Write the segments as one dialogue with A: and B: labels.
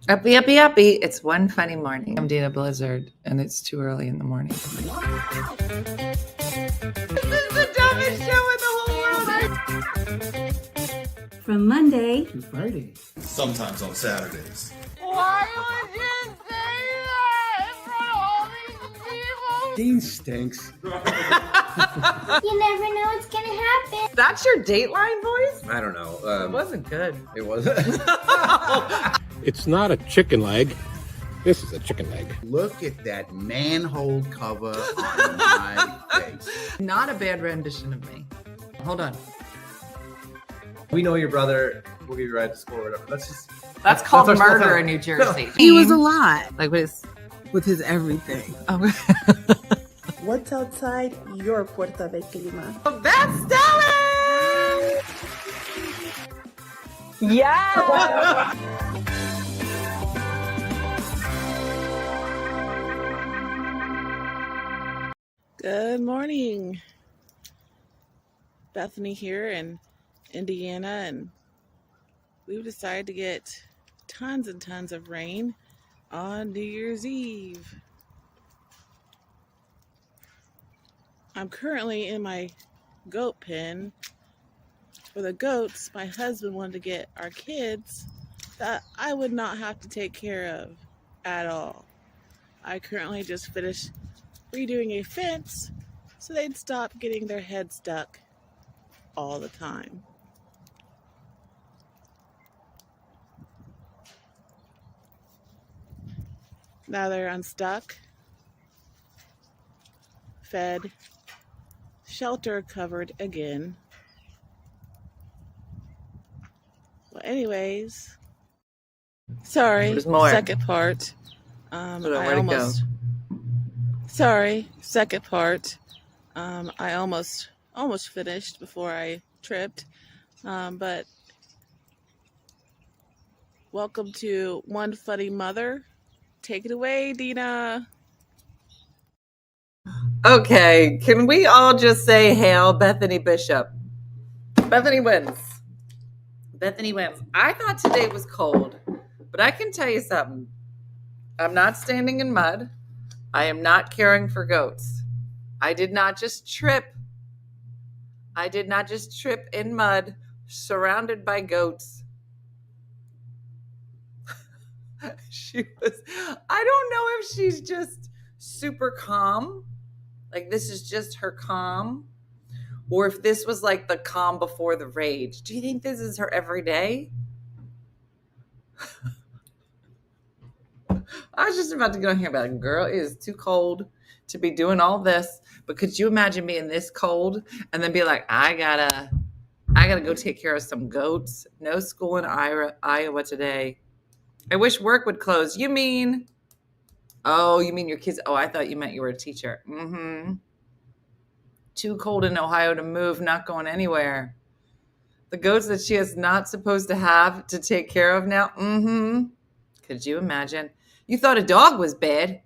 A: Uppy, uppy, uppy. It's one funny morning. I'm Dana Blizzard, and it's too early in the morning. This is the dumbest show in the whole world.
B: From Monday
C: to Friday.
D: Sometimes on Saturdays.
A: Why would you say that in front of all these people?
C: Dean stinks.
E: You never know what's gonna happen.
A: That's your Dateline voice?
F: I don't know.
A: It wasn't good.
F: It wasn't.
G: It's not a chicken leg. This is a chicken leg.
H: Look at that manhole cover on my face.
A: Not a bad rendition of me. Hold on.
F: We know your brother. We'll give you a ride to school or whatever.
A: That's called
F: our school
A: murder
F: time.
A: in New Jersey.
I: He was a lot
A: Like what is?
I: with his everything.
A: Oh,
J: What's outside your Puerto de Clima?
A: that's Stanley! Yeah!
J: Good morning. Bethany here in Indiana, and we've decided to get tons and tons of rain on New Year's Eve. I'm currently in my goat pen. For the goats, my husband wanted to get our kids that I would not have to take care of at all. I currently just finished redoing a fence so they'd stop getting their head stuck all the time. Now they're unstuck, fed, shelter covered again. Well, anyways, sorry,
A: There's more.
J: second part.
A: Hold on, where'd it go?
J: Sorry, second part. I almost finished before I tripped. But welcome to One Funny Mother. Take it away, Dina.
A: Okay, can we all just say hail Bethany Bishop? Bethany wins. Bethany wins. I thought today was cold, but I can tell you something. I'm not standing in mud. I am not caring for goats. I did not just trip. I did not just trip in mud surrounded by goats. I don't know if she's just super calm. Like this is just her calm. Or if this was like the calm before the rage. Do you think this is her every day? I was just about to go in here and be like, girl, it is too cold to be doing all this. But could you imagine being this cold and then be like, I gotta go take care of some goats. No school in Iowa today. I wish work would close. You mean your kids? Oh, I thought you meant you were a teacher. Mm-hmm. Too cold in Ohio to move, not going anywhere. The goats that she is not supposed to have to take care of now. Mm-hmm. Could you imagine? You thought a dog was bad.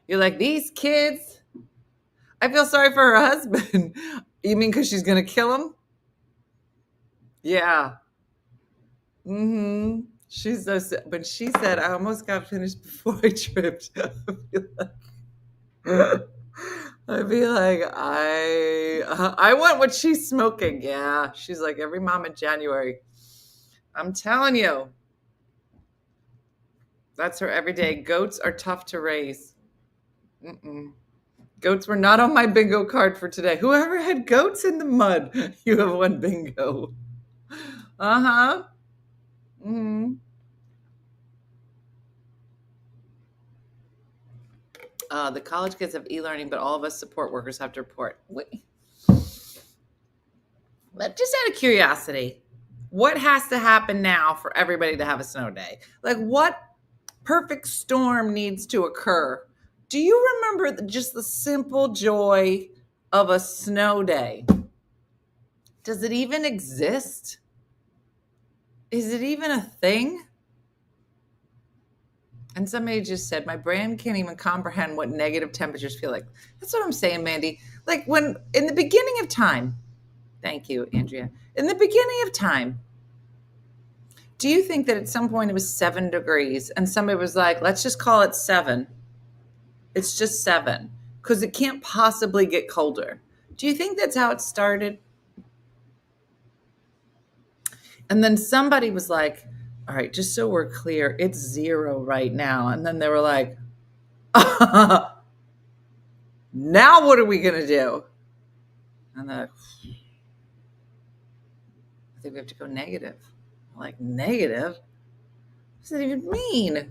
A: You're like, these kids. I feel sorry for her husband. You mean because she's going to kill him? Yeah. Mm-hmm. She's so sick. But she said, I almost got finished before I tripped. I'd be like, I want what she's smoking. Yeah. She's like every mom in January. I'm telling you. That's her every day. Goats are tough to raise. Mm-mm. Goats were not on my bingo card for today. Whoever had goats in the mud, you have won bingo. Uh-huh. Mm-hmm. The college kids have e-learning, but all of us support workers have to report. Wait. But just out of curiosity, what has to happen now for everybody to have a snow day? Like what perfect storm needs to occur? Do you remember just the simple joy of a snow day? Does it even exist? Is it even a thing? And somebody just said, my brain can't even comprehend what negative temperatures feel like. That's what I'm saying, Mandy. Like when, in the beginning of time, thank you, Andrea. In the beginning of time, Do you think that at some point it was 7 degrees and somebody was like, let's just call it 7? It's just 7 because it can't possibly get colder. Do you think that's how it started? And then somebody was like, all right, just so we're clear, it's 0 right now. And then they were like, now what are we going to do? And they're like, I think we have to go negative. I'm like, negative? What does that even mean?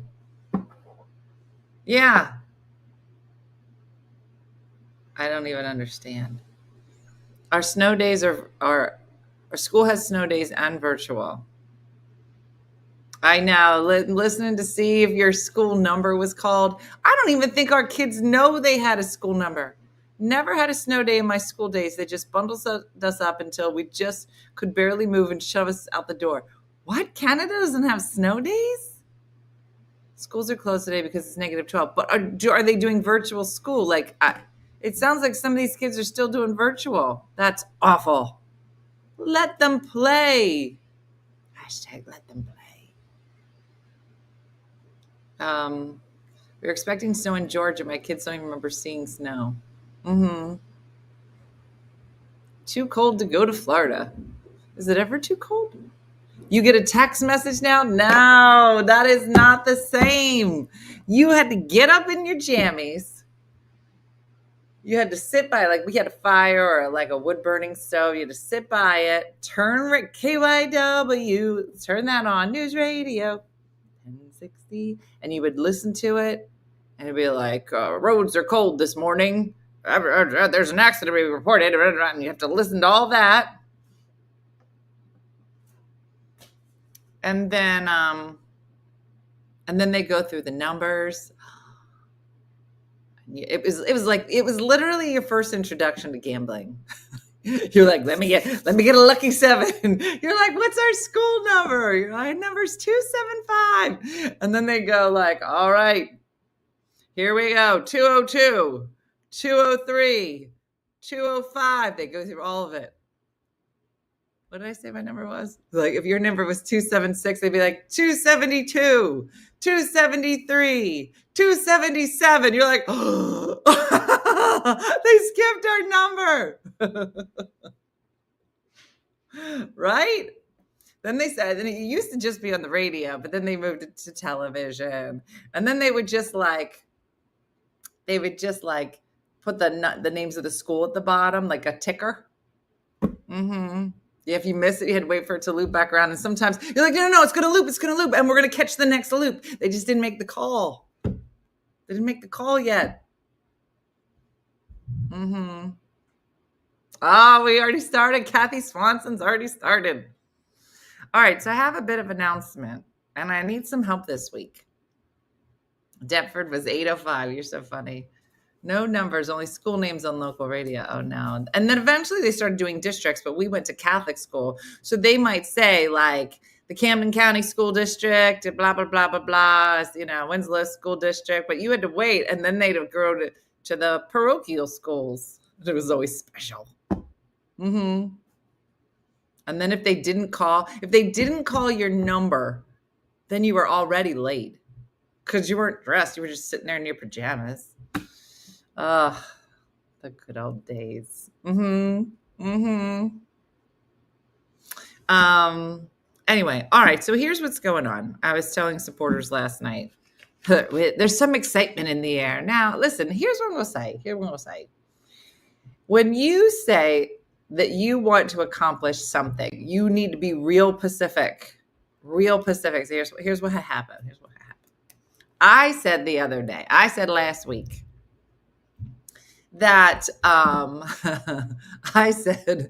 A: Yeah. I don't even understand. Our snow days our school has snow days and virtual. I know. Listening to see if your school number was called. I don't even think our kids know they had a school number. Never had a snow day in my school days. They just bundled us up until we just could barely move and shove us out the door. What? Canada doesn't have snow days? Schools are closed today because it's -12. But are they doing virtual school? It sounds like some of these kids are still doing virtual. That's awful. Let them play. Hashtag let them play. We were expecting snow in Georgia. My kids don't even remember seeing snow. Too cold to go to Florida. Is it ever too cold? You get a text message now? No, that is not the same. You had to get up in your jammies. You had to sit by, we had a fire or a wood burning stove. You had to sit by it, turn KYW, turn that on, news radio, 1060, and you would listen to it, and it'd be like, roads are cold this morning. There's an accident being reported, and you have to listen to all that. And then they go through the numbers. It was literally your first introduction to gambling. You're like, let me get a lucky 7. You're like, what's our school number? You're like, number's 275. And then they go like, all right, here we go, 202, 203, 205. They go through all of it. What did I say my number was? Like, if your number was 276, they'd be like 272, 273, 277. You're like, oh, they skipped our number. Right? Then they said, and it used to just be on the radio, but then they moved it to television. And then they would just put the names of the school at the bottom, like a ticker. Yeah, if you miss it, you had to wait for it to loop back around. And sometimes you're like, no, it's going to loop. And we're going to catch the next loop. They just didn't make the call. They didn't make the call yet. Oh, we already started. Kathy Swanson's already started. All right, so I have a bit of announcement, and I need some help this week. Deptford was 805. You're so funny. No numbers, only school names on local radio. Oh, no. And then eventually they started doing districts, but we went to Catholic school. So they might say, like, the Camden County School District, blah, blah, blah, blah, blah, Winslow School District. But you had to wait, and then they'd go to the parochial schools. It was always special. And then if they didn't call your number, then you were already late because you weren't dressed. You were just sitting there in your pajamas. The good old days. Anyway, all right. So here's what's going on. I was telling supporters last night. There's some excitement in the air. Now, listen, here's what I'm going to say. When you say that you want to accomplish something, you need to be real specific. So here's what happened. I said last week that I said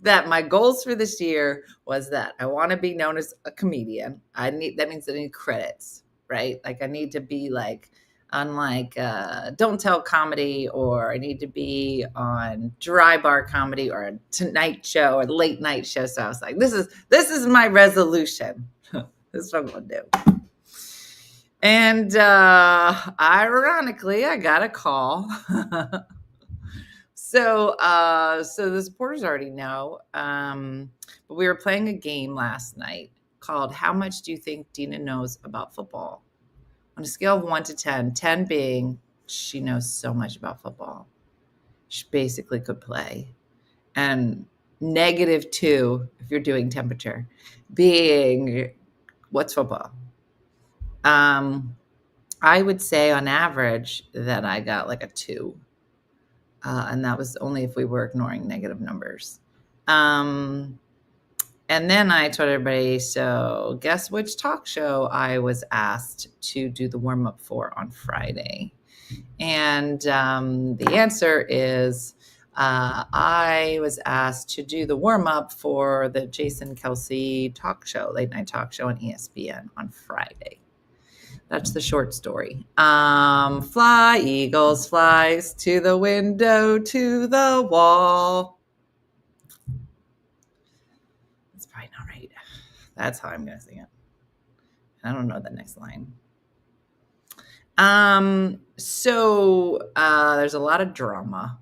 A: that my goals for this year was that I want to be known as a comedian. That means I need credits, right? Like I need to be on Don't Tell Comedy, or I need to be on Dry Bar Comedy or a Tonight Show or Late Night Show. So I was like, this is my resolution. This is what I'm going to do. And ironically, I got a call. So the supporters already know. But we were playing a game last night, called How Much Do You Think Dina Knows About Football? On a scale of 1 to 10, 10 being she knows so much about football. She basically could play. And -2, if you're doing temperature, being what's football? I would say on average that I got like a 2. And that was only if we were ignoring negative numbers. And then I told everybody, so guess which talk show I was asked to do the warm-up for on Friday? And the answer is I was asked to do the warm-up for the Jason Kelsey talk show, late night talk show on ESPN on Friday. That's the short story. Fly, eagles, flies to the window, to the wall. That's probably not right. That's how I'm going to sing it. I don't know the next line. So there's a lot of drama.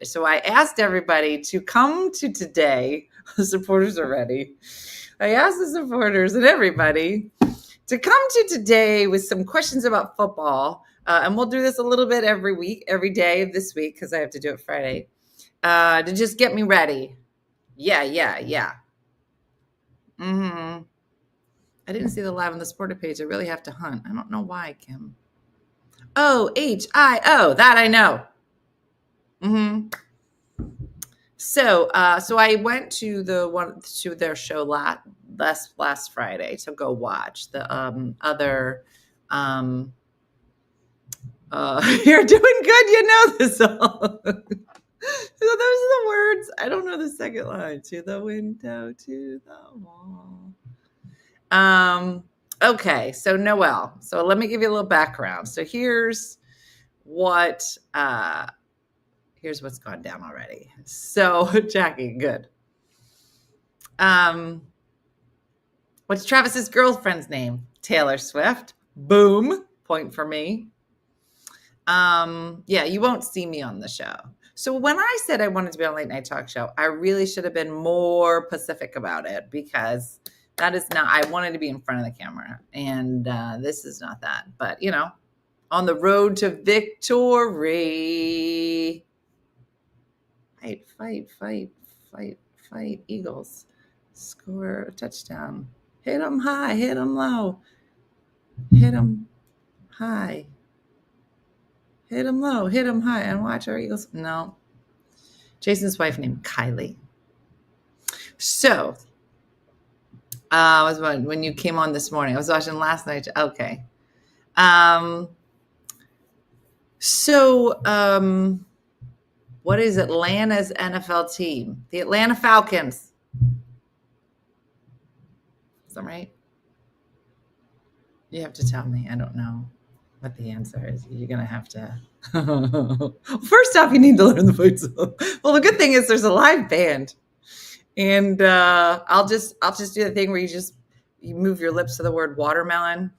A: So I asked everybody to come to today. The supporters are ready. I asked the supporters and everybody to come to today with some questions about football. And we'll do this a little bit every day of this week, because I have to do it Friday, to just get me ready. Yeah. I didn't see the live on the supporter page. I really have to hunt. I don't know why, Kim. OHIO, that I know. So I went to their show last Friday. So go watch the other. You're doing good. You know this all. So those are the words. I don't know the second line. To the window, to the wall. Okay. So Noelle. So let me give you a little background. So here's what's gone down already. So Jackie, good. What's Travis's girlfriend's name? Taylor Swift. Boom. Point for me. Yeah, you won't see me on the show. So when I said I wanted to be on a late night talk show, I really should have been more specific about it, because that is not, I wanted to be in front of the camera, and this is not that. But, on the road to victory. Fight, Eagles. Score a touchdown. Hit them high, hit them low. Hit them high. Hit them low, hit them high, and watch our Eagles. No. Jason's wife named Kylie. So, when you came on this morning. I was watching last night. Okay. What is Atlanta's NFL team? The Atlanta Falcons. Is that right? You have to tell me. I don't know what the answer is. You're going to have to. First off, you need to learn the voice. Well, the good thing is there's a live band. And I'll just do the thing where you move your lips to the word watermelon.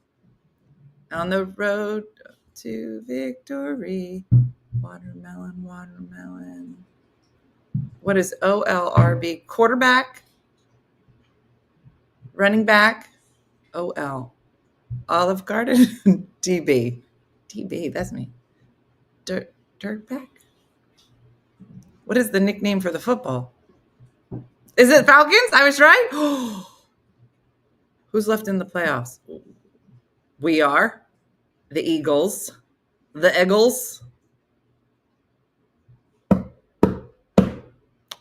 A: On the road to victory. Watermelon. What is OLRB? Quarterback? Running back? OL. Olive Garden? DB, that's me. Dirtback? What is the nickname for the football? Is it Falcons? I was right. Who's left in the playoffs? We are. The Eagles. The Eagles.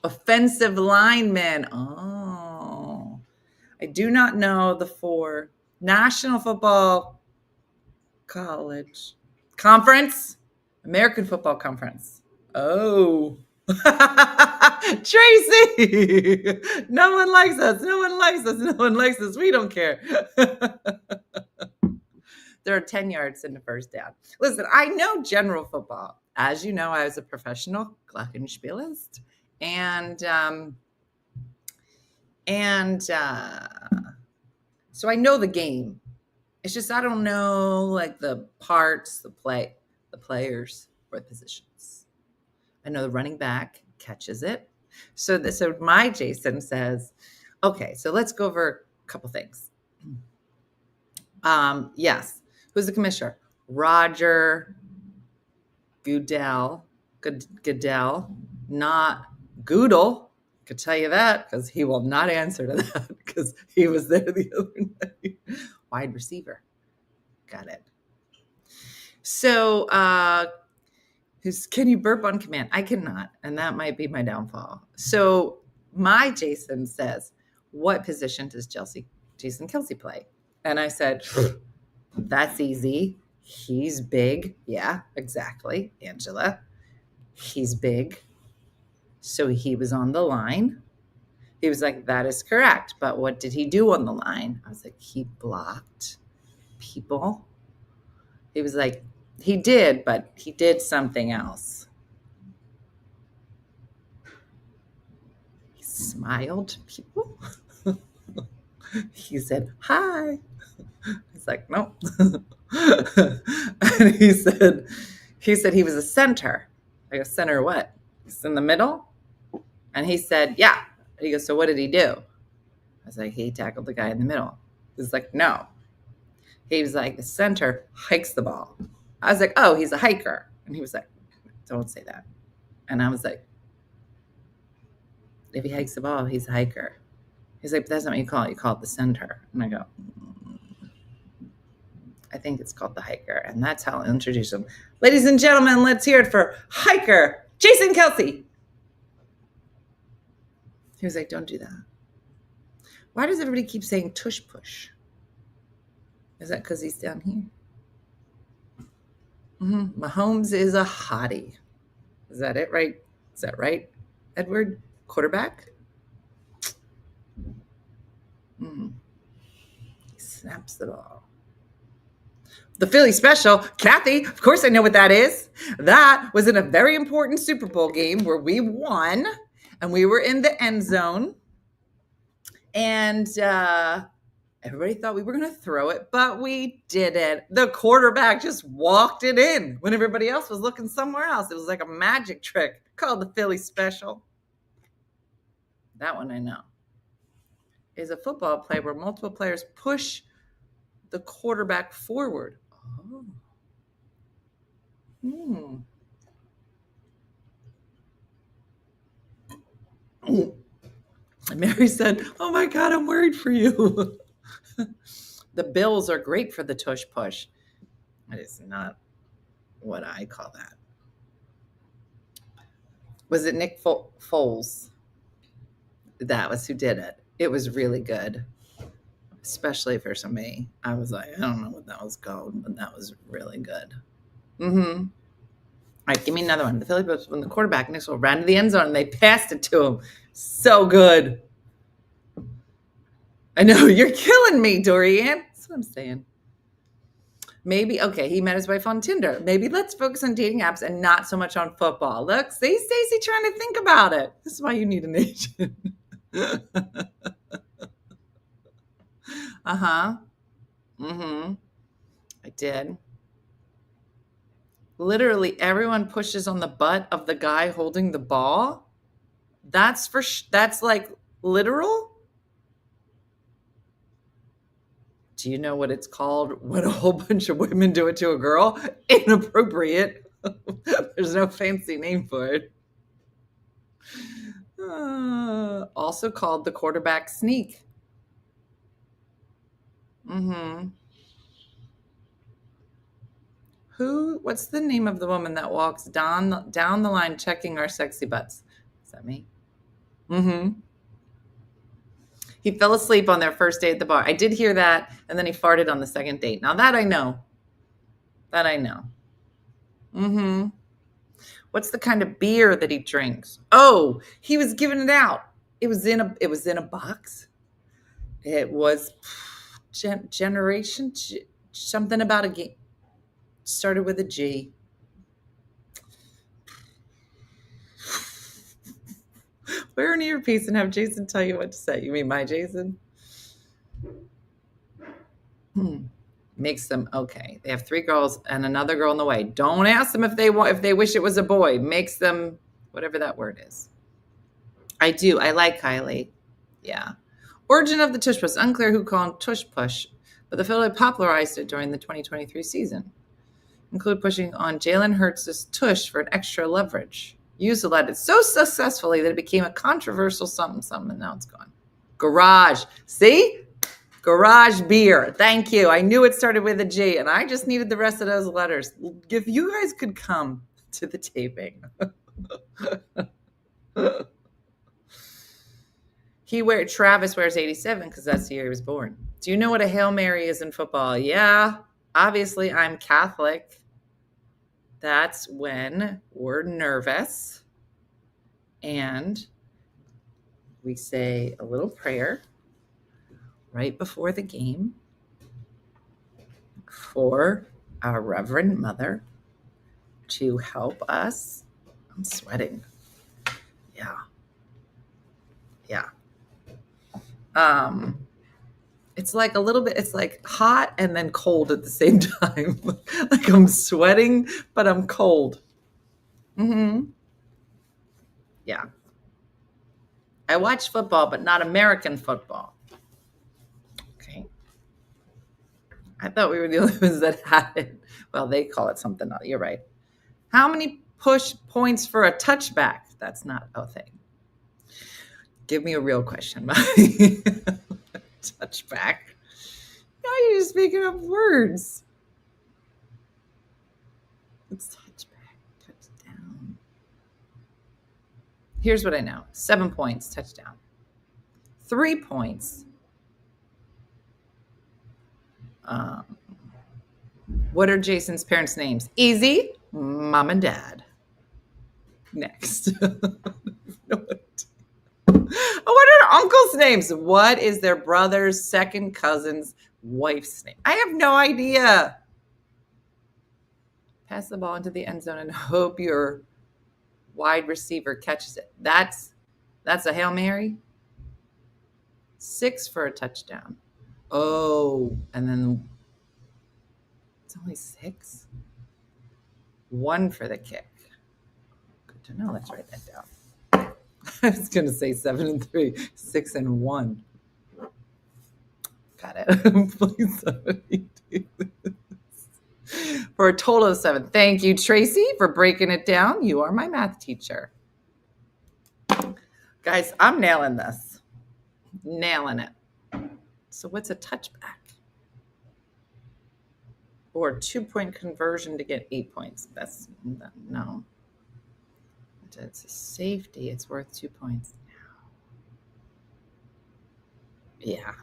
A: Offensive lineman. Oh. I do not know the 4. National Football College Conference. American Football Conference. Oh. Tracy. No one likes us. We don't care. There are 10 yards in the first down. Listen, I know general football. As you know, I was a professional glockenspielist. So I know the game. It's just I don't know like the parts, the players, or the positions. I know the running back catches it. So my Jason says, okay, so let's go over couple things. Yes. Who's the commissioner? Roger Goodell, not Goodle. Could tell you that because he will not answer to that because he was there the other night. Wide receiver. Got it. So, can you burp on command? I cannot, and that might be my downfall. So, my Jason says, what position does Jason Kelce play? And I said, that's easy. He's big. Yeah, exactly, Angela. He's big. So he was on the line. He was like, that is correct. But what did he do on the line? I was like, he blocked people. He was like, he did, but he did something else. He smiled to people. He said, hi. He's like, no. And he said he was a center. I go, center what? He's in the middle? And he said, yeah. He goes, so what did he do? I was like, he tackled the guy in the middle. He's like, no. He was like, the center hikes the ball. I was like, oh, he's a hiker. And he was like, don't say that. And I was like, if he hikes the ball, he's a hiker. He's like, but that's not what you call it. You call it the center. And I go, I think it's called the hiker. And that's how I'll introduce him. Ladies and gentlemen, let's hear it for hiker Jason Kelce. He was like, don't do that. Why does everybody keep saying tush push? Is that because he's down here? Mahomes is a hottie. Is that it, right? Is that right, Edward? Quarterback? He snaps the ball. The Philly special, Kathy, of course I know what that is. That was in a very important Super Bowl game where we won. And we were in the end zone, and everybody thought we were going to throw it, but we didn't. The quarterback just walked it in when everybody else was looking somewhere else. It was like a magic trick called the Philly special. That one I know. Is a football play where multiple players push the quarterback forward. Oh. Mary said, oh my God, I'm worried for you. The Bills are great for the tush push. That is not what I call that. Was it Nick Foles? That was who did it. It was really good, especially for somebody. I was like, I don't know what that was called, but that was really good. All right, give me another one. The Philly Bills, when the quarterback Nick Foles ran to the end zone and they passed it to him. So good. I know, you're killing me, Dorian. That's what I'm saying. Maybe, okay, he met his wife on Tinder. Maybe let's focus on dating apps and not so much on football. Look, see Stacey trying to think about it. This is why you need an agent. I did. Literally everyone pushes on the butt of the guy holding the ball. That's like literal. Do you know what it's called when a whole bunch of women do it to a girl? Inappropriate. There's no fancy name for it. Also called the quarterback sneak. What's the name of the woman that walks down the line checking our sexy butts? Is that me? He fell asleep on their first date at the bar. I did hear that, and then he farted on the second date. Now that I know. What's the kind of beer that he drinks? Oh, he was giving it out. It was in a box. It was generation something about a game. Started with a G. Wear an earpiece and have Jason tell you what to say. You mean my Jason? Makes them okay. They have 3 girls and another girl in the way. Don't ask them if they wish it was a boy. Makes them whatever that word is. I do. I like Kylie. Yeah. Origin of the tush push. Unclear who called tush push, but the Philly popularized it during the 2023 season. Include pushing on Jalen Hurts' tush for an extra leverage. Utilized it so successfully that it became a controversial something, and now it's gone. Garage. See? Garage beer. Thank you. I knew it started with a G, and I just needed the rest of those letters. If you guys could come to the taping. Travis wears 87 because that's the year he was born. Do you know what a Hail Mary is in football? Yeah. Obviously, I'm Catholic. That's when we're nervous and we say a little prayer right before the game for our Reverend Mother to help us. I'm sweating. Yeah. It's like a little bit, it's like hot and then cold at the same time. Like I'm sweating, but I'm cold. Yeah. I watch football, but not American football. Okay. I thought we were the only ones that had it. Well, they call it something else. You're right. How many push points for a touchback? That's not a thing. Give me a real question. Touchback. Now you're just making up words. It's touchback, touchdown. Here's what I know. 7 points, touchdown. 3 points. What are Jason's parents' names? Easy, Mom and Dad. Next. What are uncles' names? What is their brother's second cousin's wife's name? I have no idea. Pass the ball into the end zone and hope your wide receiver catches it. That's a Hail Mary. 6 for a touchdown. Oh, and then it's only 6. 1 for the kick. Good to know. Let's write that down. I was going to say 7 and 3, 6 and 1. Got it. Please somebody do this. For a total of 7. Thank you, Tracy, for breaking it down. You are my math teacher. Guys, I'm nailing this. Nailing it. So what's a touchback? Or a 2-point conversion to get 8 points. No. It's a safety. It's worth 2 points now. Yeah.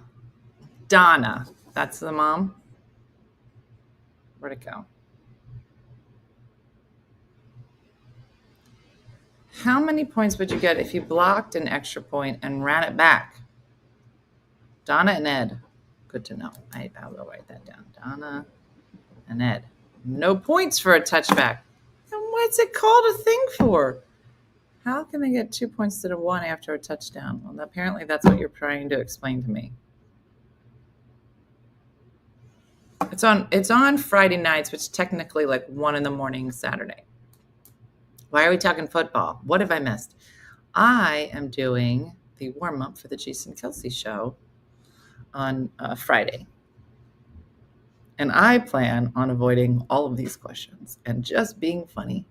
A: Donna. That's the mom. Where'd it go? How many points would you get if you blocked an extra point and ran it back? Donna and Ed. Good to know. I will write that down. Donna and Ed. No points for a touchback. And what's it called a thing for? How can they get 2 points instead of 1 after a touchdown? Well, apparently that's what you're trying to explain to me. It's on Friday nights, which is technically like 1 a.m. Saturday. Why are we talking football? What have I missed? I am doing the warm-up for the Jason Kelsey show on Friday. And I plan on avoiding all of these questions and just being funny.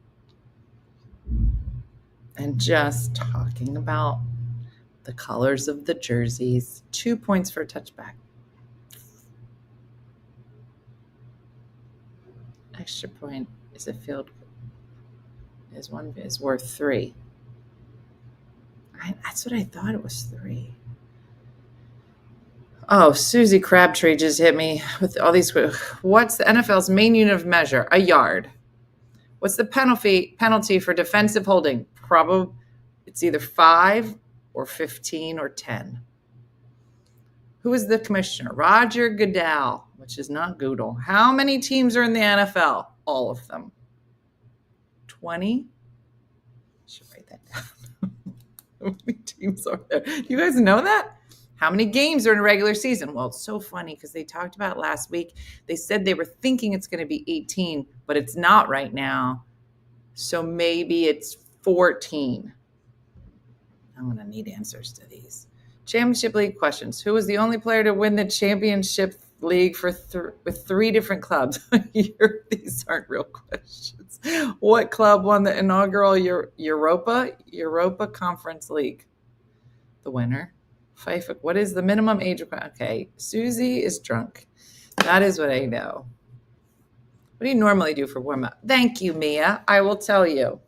A: And just talking about the colors of the jerseys. 2 points for a touchback. Extra point is a field goal. Is worth 3. That's what I thought it was 3. Oh, Susie Crabtree just hit me with all these. What's the NFL's main unit of measure? A yard. What's the penalty for defensive holding? Probably it's either 5 or 15 or 10. Who is the commissioner? Roger Goodell, which is not Goodell. How many teams are in the NFL? All of them. 20? I should write that down. How many teams are there? Do you guys know that? How many games are in a regular season? Well, it's so funny because they talked about last week. They said they were thinking it's going to be 18, but it's not right now. So maybe it's 14. I'm going to need answers to these. Championship League questions. Who was the only player to win the Championship League with 3 different clubs? These aren't real questions. What club won the inaugural Europa Conference League? The winner. What is the minimum age requirement? Okay, Susie is drunk. That is what I know. What do you normally do for warm-up? Thank you, Mia. I will tell you.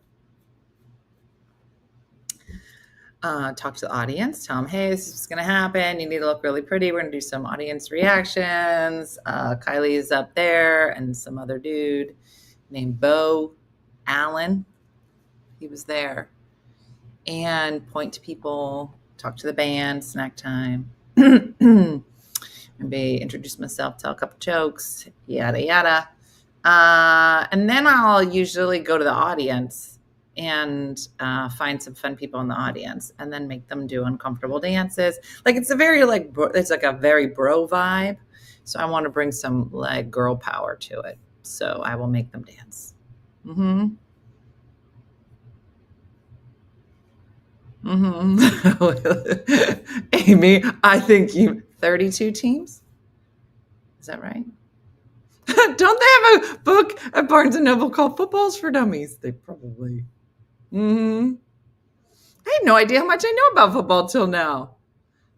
A: Talk to the audience. Tell them, hey, this is going to happen. You need to look really pretty. We're going to do some audience reactions. Kylie is up there and some other dude named Bo Allen. He was there. And point to people, talk to the band, snack time. Maybe introduce myself, tell a couple jokes, yada, yada. And then I'll usually go to the audience and find some fun people in the audience and then make them do uncomfortable dances. Like it's a very it's like a very bro vibe. So I want to bring some like girl power to it. So I will make them dance. Amy, I think 32 teams. Is that right? Don't they have a book at Barnes & Noble called Footballs for Dummies? They probably. I had no idea how much I know about football till now.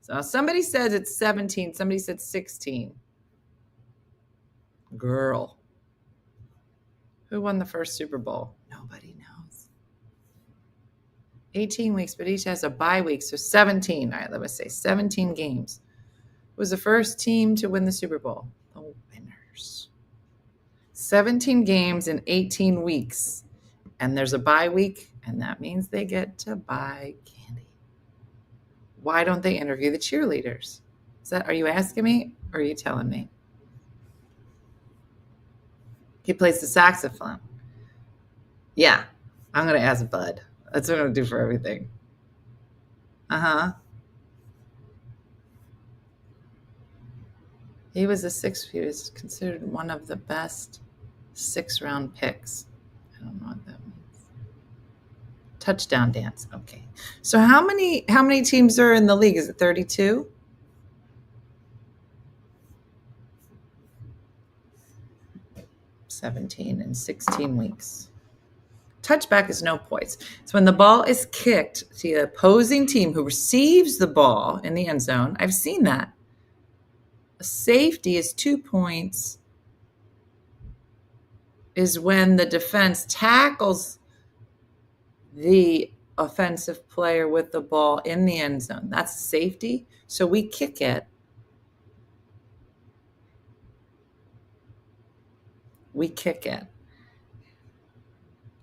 A: So somebody said it's 17. Somebody said 16. Girl. Who won the first Super Bowl? Nobody knows. 18 weeks, but each has a bye week. So 17. All right, let me say 17 games. Who was the first team to win the Super Bowl? The winners. 17 games in 18 weeks. And there's a bye week. And that means they get to buy candy. Why don't they interview the cheerleaders? Are you asking me or are you telling me? He plays the saxophone. Yeah, I'm going to ask Bud. That's what I'm going to do for everything. He was he was considered one of the best 6th-round picks. I don't know what that means. Touchdown dance. Okay. So how many teams are in the league? Is it 32? (17 and 16 weeks. Touchback is no points. So when the ball is kicked to the opposing team who receives the ball in the end zone, I've seen that. A safety is 2 points is when the defense tackles the offensive player with the ball in the end zone. That's safety. So we kick it.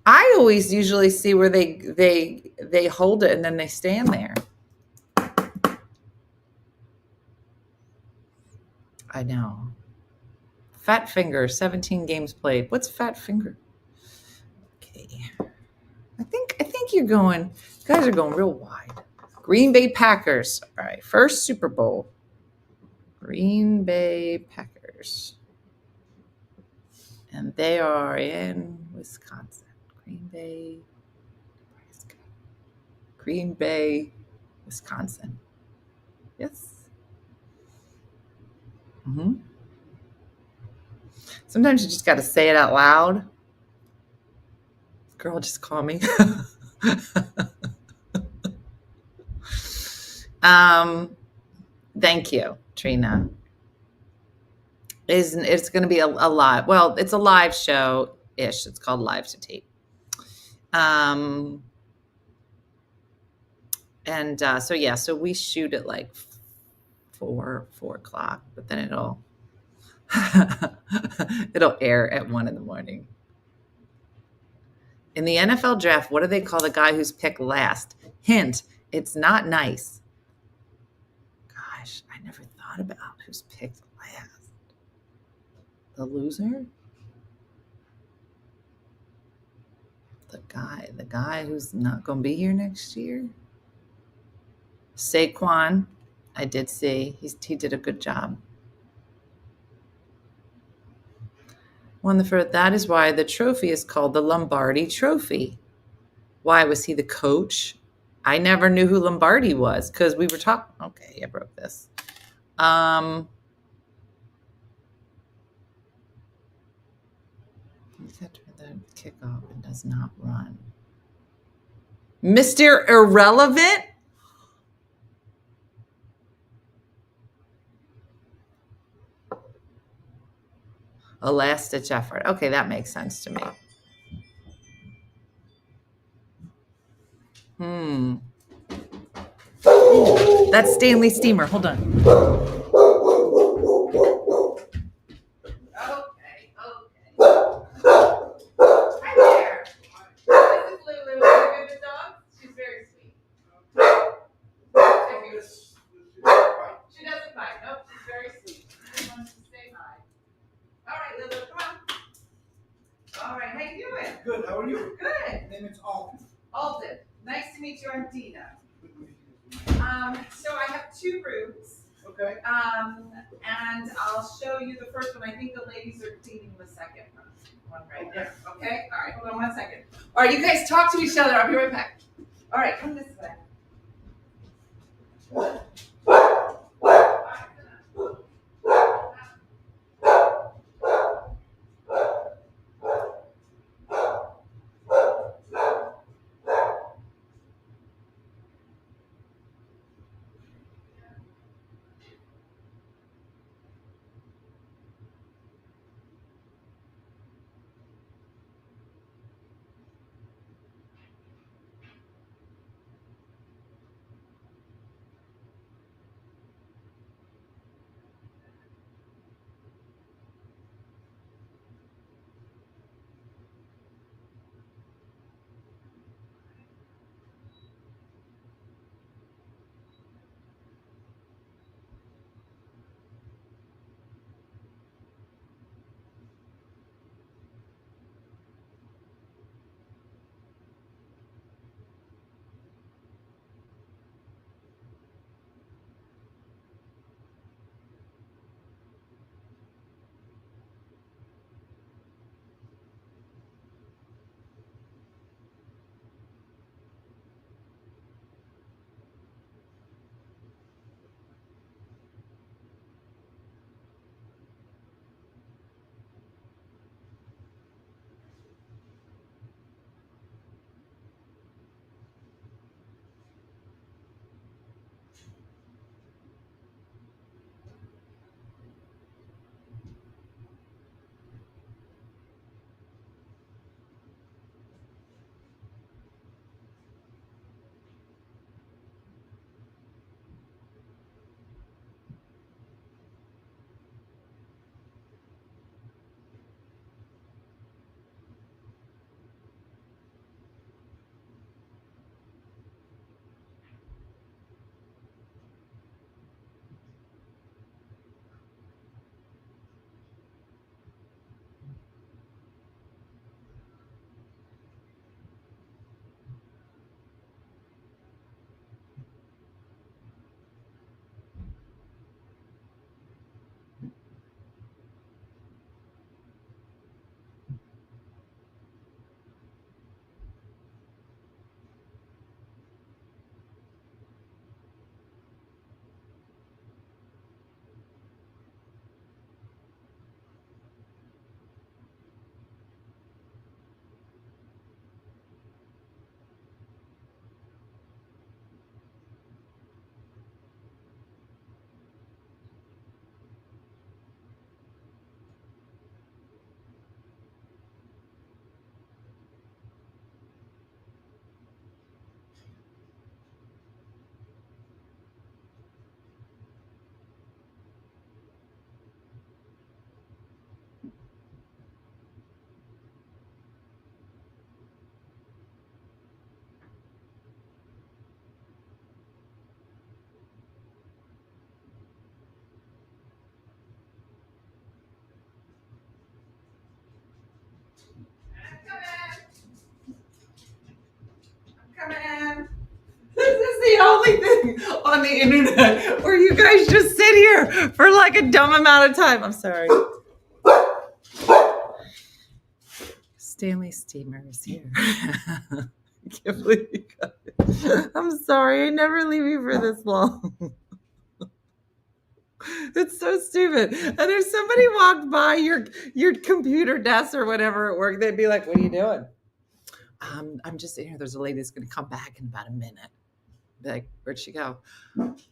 A: I always usually see where they hold it and then they stand there. I know. Fat finger, 17 games played. What's fat finger? Okay. I think you guys are going real wide. Green Bay Packers. All right, first Super Bowl. Green Bay Packers. And they are in Wisconsin. Green Bay, Nebraska. Green Bay, Wisconsin. Yes. Sometimes you just got to say it out loud. Girl, just call me. Thank you, Trina. It's going to be a live. Well, it's a live show-ish. It's called Live to Tape. So we shoot at like 4 o'clock, but then it'll air at 1 a.m. In the NFL draft, what do they call the guy who's picked last? Hint, it's not nice. Gosh, I never thought about who's picked last. The loser? The guy who's not going to be here next year? Saquon, I did see. He did a good job. That is why the trophy is called the Lombardi Trophy. Why? Was he the coach I never knew who Lombardi was because we were talking. Okay, I broke this. After the kickoff, it does not run. Mr. Irrelevant? A last-ditch effort. Okay, that makes sense to me. That's Stanley Steamer. Hold on. Okay. Hi there. This is Lulu. Is you good with dogs? She's very sweet. She doesn't bite. Nope, she's very sweet. She wants to say hi. All right, Lulu, come on. All right, how you doing?
D: Good. How are you?
A: Good.
D: My name is Alton.
A: Alden. Nice to meet you. I'm Dina. So I have 2 rooms.
D: Okay.
A: And I'll show you the first one. I think the ladies are cleaning the second one right there. Okay? All right, hold on 1 second. All right, you guys talk to each other. I'll be right back. All right, come this way. Coming. This is the only thing on the internet where you guys just sit here for like a dumb amount of time. I'm sorry. Stanley Steamer is here. I can't believe you got it. I'm sorry. I never leave you for this long. It's so stupid. And if somebody walked by your computer desk or whatever at work, they'd be like, "What are you doing?" I'm just sitting here. There's a lady that's going to come back in about a minute. Be like, "Where'd she go?"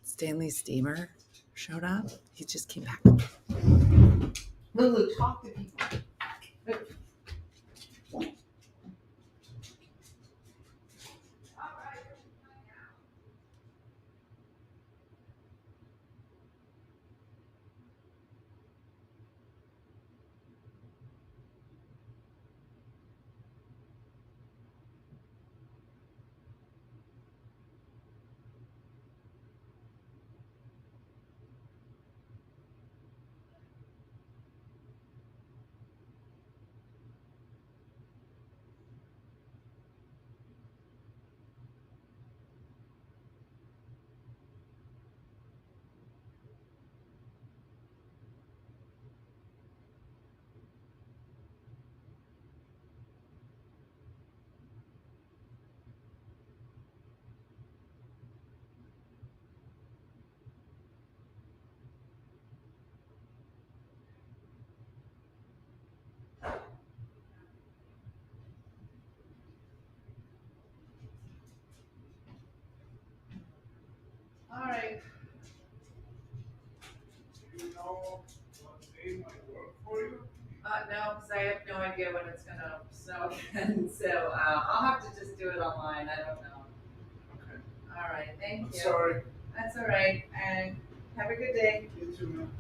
A: Stanley Steamer showed up. He just came back. Lulu, talk to people. All right. No, because I have no idea when it's going to snow again. So I'll have to just do it online. I don't know.
D: Okay.
A: All right. Thank you.
D: Sorry.
A: That's all right. And have a good day.
D: You too, man.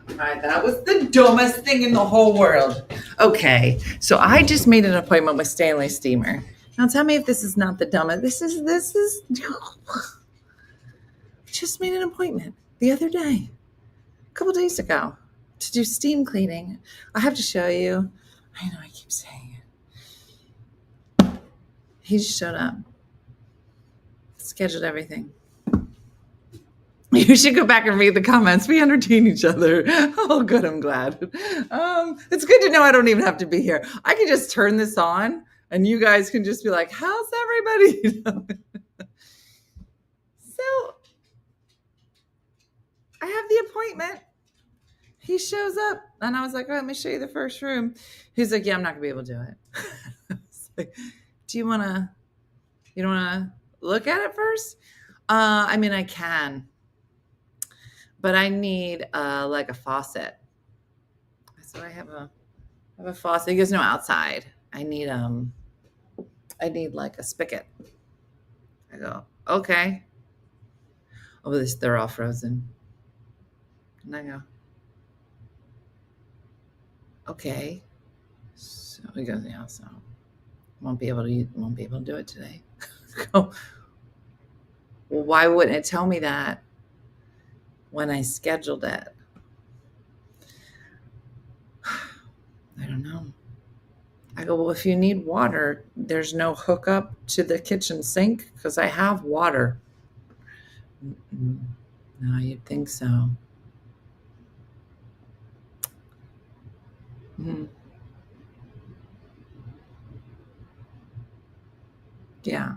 A: All right. That was the dumbest thing in the whole world. Okay. So I just made an appointment with Stanley Steamer. Now tell me if this is not the dumbest. This is just made an appointment the other day. A couple days ago to do steam cleaning. I have to show you. I know I keep saying it. He just showed up. Scheduled everything. You should go back and read the comments. We entertain each other. Oh, good. I'm glad. It's good to know I don't even have to be here. I can just turn this on and you guys can just be like, how's everybody? So I have the appointment. He shows up and I was like, "Oh, let me show you the first room." He's like, "Yeah, I'm not gonna be able to do it." I was like, you don't wanna look at it first? I mean, I can, but I need like a faucet. So I have a faucet. He goes, "No, outside. I need like a spigot." I go, "Okay." Oh, they're all frozen. And I go, "Okay." So he goes, "Yeah, so won't be able to do it today." Go, "Well, why wouldn't it tell me that when I scheduled it?" I don't know. I go, "Well, if you need water, there's no hookup to the kitchen sink because I have water." No, you'd think so. Yeah.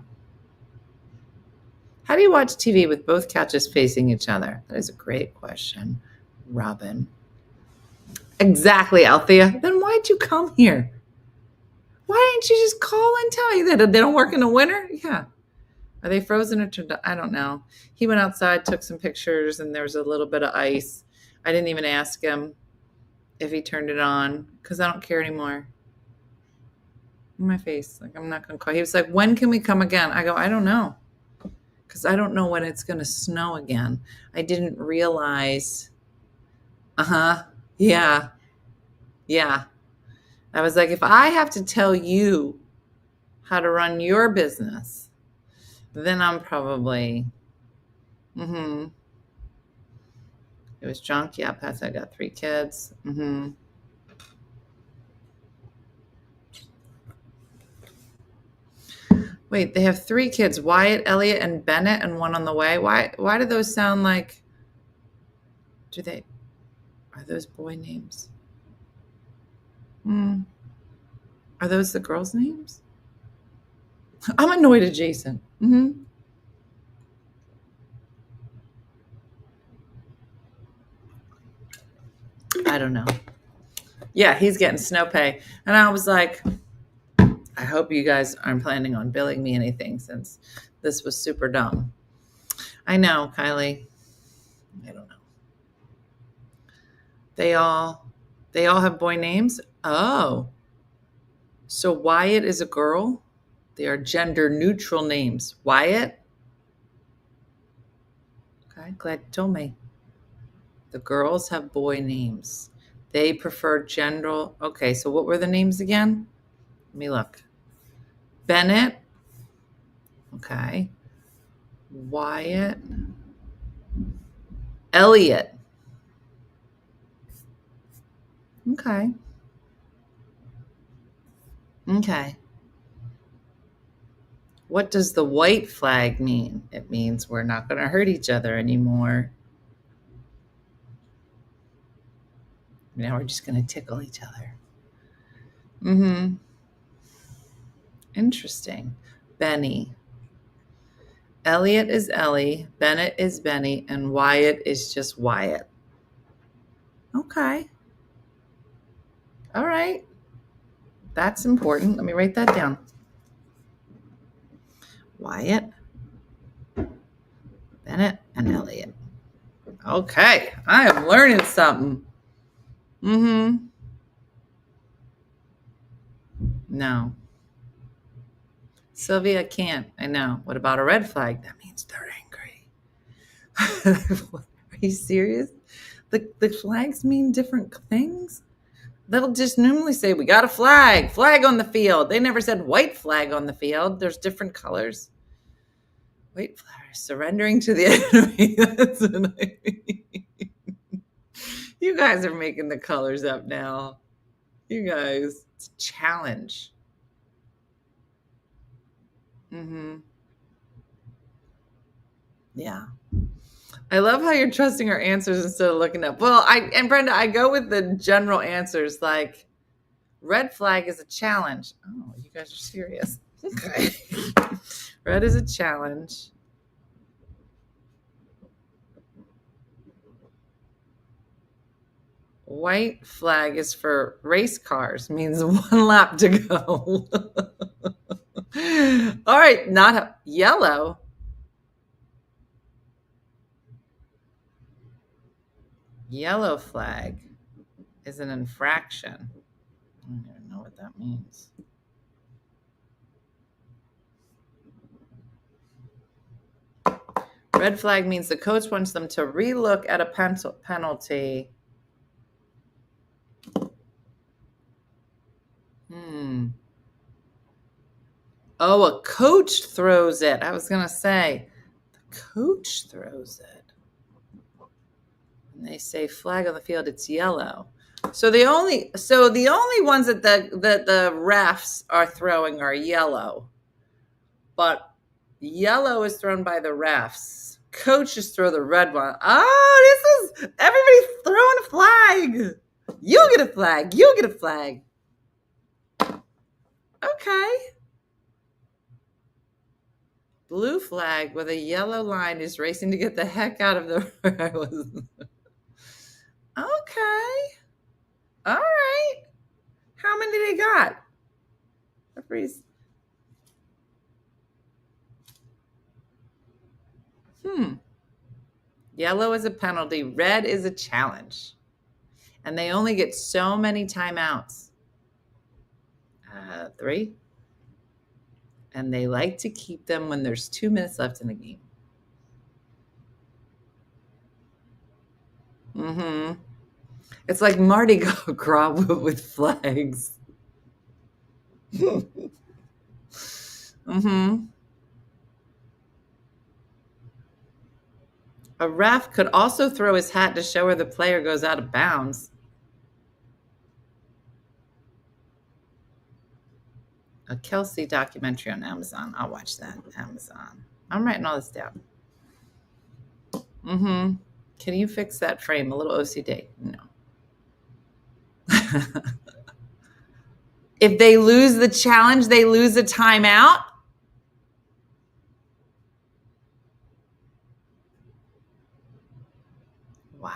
A: How do you watch TV with both couches facing each other? That is a great question, Robin. Exactly, Althea. Then why'd you come here? Why didn't you just call and tell you that they don't work in the winter? Yeah. Are they frozen or turned up? I don't know. He went outside, took some pictures, and there was a little bit of ice. I didn't even ask him if he turned it on because I don't care anymore. In my face. Like, I'm not going to call. He was like, "When can we come again?" I go, "I don't know." Because I don't know when it's going to snow again. I didn't realize. Yeah. I was like, if I have to tell you how to run your business, then I'm probably, It was junk. Yeah, Pat, I got 3 kids. Wait, they have 3 kids, Wyatt, Elliot, and Bennett, and 1 on the way. Why do those sound like, are those boy names? Are those the girls' names? I'm annoyed at Jason. Mm-hmm. I don't know. Yeah, he's getting snow pay. And I was like, I hope you guys aren't planning on billing me anything since this was super dumb. I know, Kylie. I don't know. They all have boy names? Oh. So Wyatt is a girl? They are gender neutral names. Wyatt? Okay, glad you told me. The girls have boy names. They prefer gender. Okay, so what were the names again? Let me look. Bennett. Okay. Wyatt. Elliot. Okay. Okay. What does the white flag mean? It means we're not going to hurt each other anymore. Now we're just going to tickle each other. Mm-hmm. Interesting. Benny. Elliot is Ellie, Bennett is Benny, and Wyatt is just Wyatt. Okay. All right. That's important. Let me write that down. Wyatt, Bennett, and Elliot. Okay. I am learning something. Mm-hmm. No. Sylvia can't. I know. What about a red flag? That means they're angry. Are you serious? The flags mean different things? They'll just normally say, we got a flag on the field. They never said white flag on the field. There's different colors. White flag, surrendering to the enemy. That's what I mean. You guys are making the colors up now. You guys, it's a challenge. Mm-hmm. Yeah. I love how you're trusting our answers instead of looking up. Well, Brenda, I go with the general answers like red flag is a challenge. Oh, you guys are serious. Okay. Red is a challenge. White flag is for race cars, means 1 lap to go. All right, not yellow. Yellow flag is an infraction. I don't even know what that means. Red flag means the coach wants them to relook at a penalty. Oh, a coach throws it. I was going to say, the coach throws it. And they say flag on the field, it's yellow. So the only ones that the refs are throwing are yellow. But yellow is thrown by the refs. Coaches throw the red one. Oh, this is everybody's throwing a flag. You get a flag. You get a flag. Okay. Blue flag with a yellow line is racing to get the heck out of the. Okay. All right. How many they got? Referees. Yellow is a penalty. Red is a challenge. And they only get so many timeouts. 3. And they like to keep them when there's 2 minutes left in the game. Mm-hmm. It's like Mardi Gras with flags. Mm-hmm. A ref could also throw his hat to show where the player goes out of bounds. A Kelsey documentary on Amazon. I'll watch that. Amazon. I'm writing all this down. Mm-hmm. Can you fix that frame? A little OCD. No. If they lose the challenge, they lose a timeout. Wow.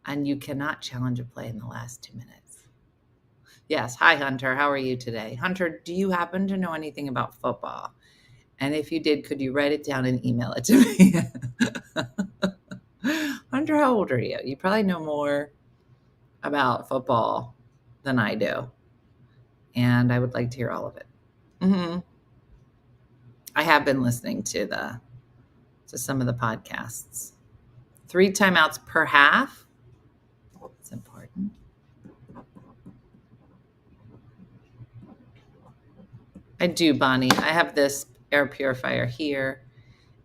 A: And you cannot challenge a play in the last 2 minutes. Yes. Hi, Hunter. How are you today? Hunter, do you happen to know anything about football? And if you did, could you write it down and email it to me? Hunter, how old are you? You probably know more about football than I do. And I would like to hear all of it. Mm-hmm. I have been listening to some of the podcasts. 3 timeouts per half. It's important. I do, Bonnie. I have this air purifier here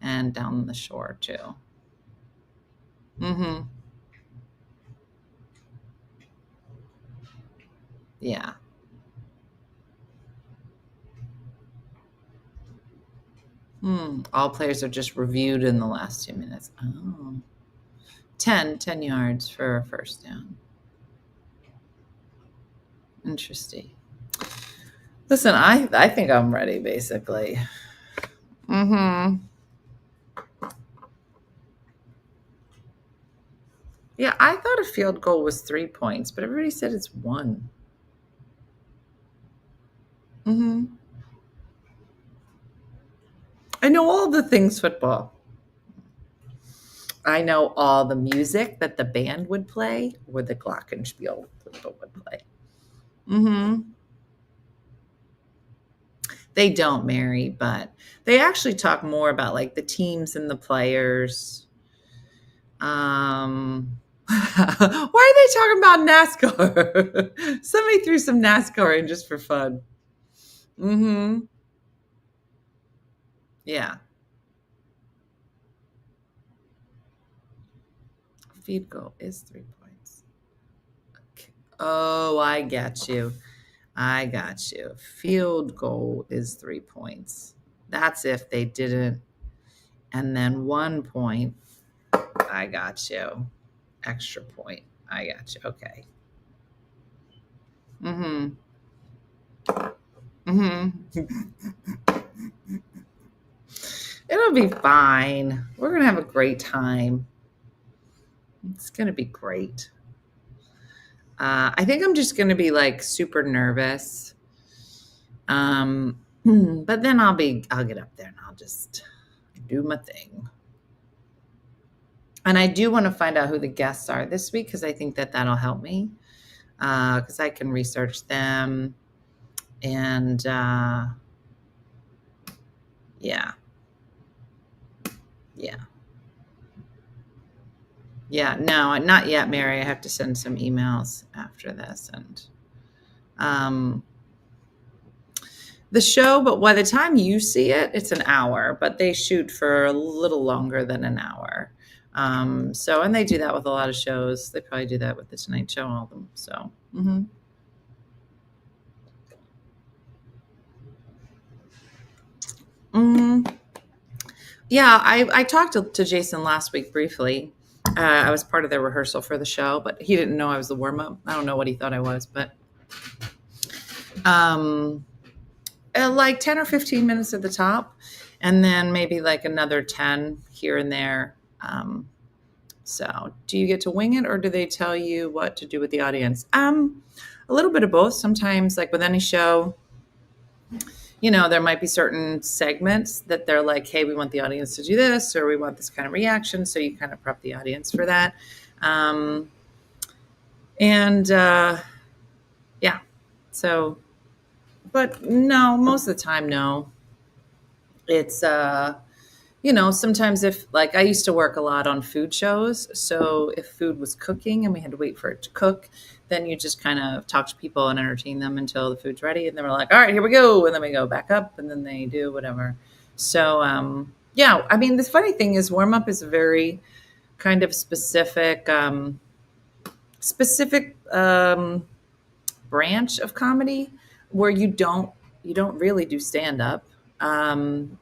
A: and down the shore too. Mm-hmm. Yeah. All players are just reviewed in the last 2 minutes. Oh. 10 yards for a first down. Interesting. Listen, I think I'm ready, basically. Mm-hmm. Yeah, I thought a field goal was 3 points, but everybody said it's 1. Mm-hmm. I know all the things football. I know all the music that the band would play or the glockenspiel people would play. Mm-hmm. They don't, Mary, but they actually talk more about like the teams and the players. Why are they talking about NASCAR? Somebody threw some NASCAR in just for fun. Mm-hmm. Yeah. Field goal is 3 points. Okay. Oh, I got you. Field goal is 3 points. That's if they didn't. And then 1 point. I got you. Extra point. I got you. Okay. Mm-hmm. Mm-hmm. It'll be fine. We're going to have a great time. It's going to be great. I think I'm just going to be like super nervous. But then I'll get up there and I'll just do my thing. And I do want to find out who the guests are this week because I think that'll help me because I can research them. And yeah. No, not yet, Mary. I have to send some emails after this. And the show, but by the time you see it, it's an hour, but they shoot for a little longer than an hour. And they do that with a lot of shows. They probably do that with the Tonight Show, all of them. So, mm-hmm. Yeah, I talked to Jason last week briefly. I was part of their rehearsal for the show, but he didn't know I was the warm-up. I don't know what he thought I was, but like 10 or 15 minutes at the top, and then maybe like another 10 here and there. So do you get to wing it, or do they tell you what to do with the audience? A little bit of both. Sometimes, like with any show, there might be certain segments that they're like, hey, we want the audience to do this, or we want this kind of reaction. So you kind of prep the audience for that. Yeah. So, but no, most of the time, no. It's, sometimes if like I used to work a lot on food shows. So if food was cooking and we had to wait for it to cook, then you just kind of talk to people and entertain them until the food's ready. And then we're like, all right, here we go. And then we go back up and then they do whatever. So, yeah, I mean, the funny thing is warm up is a very kind of specific branch of comedy where you don't really do stand up.